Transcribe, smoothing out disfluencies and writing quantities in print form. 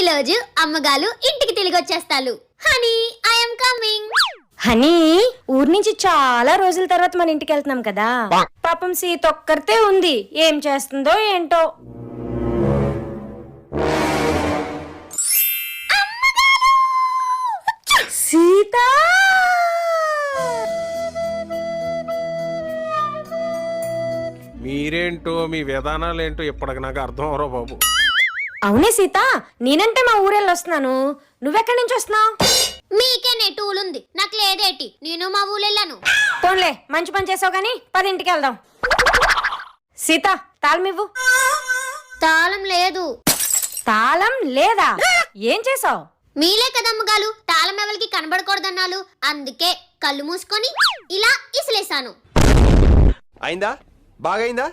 రోజు అమ్మగాలు ఇంటికి తిరిగి వచ్చేస్తాలు. Honey I'm coming. హనీ, ఊరి నుంచి చాలా రోజుల తర్వాత మన ఇంటికి వెళ్తున్నాం కదా. పాపం సీత ఒక్కరితే ఉంది, ఏం చేస్తుందో ఏంటో. సీత, మీరేంటో మీ విధానాలేంటో ఇప్పటికి నాకు అర్థం అవరో బాబు. అవునే సీత, నేనంటే మా ఊరెళ్ళి వస్తున్నాను, నువ్వెక్కడి నుంచి వస్తున్నావు? మీకేనే టూలుంది, నాకు లేదేటి, నేను మా ఊళ్ళెళ్ళాను. పోన్లే, మంచి పని చేసావు గానీ 10 ఇంటికి వెళ్దాం. సీత, తాళం ఇవ్వు. తాళం లేదు. తాళం లేదా? ఏం చేసావు? మీలే కదమ్మగాలు తాళం ఎవరికి కనబడకూడదన్నాలు, అందుకే కళ్ళు మూసుకొని ఇలా ఇసిలేసాను. అయిందా? బాగైందా?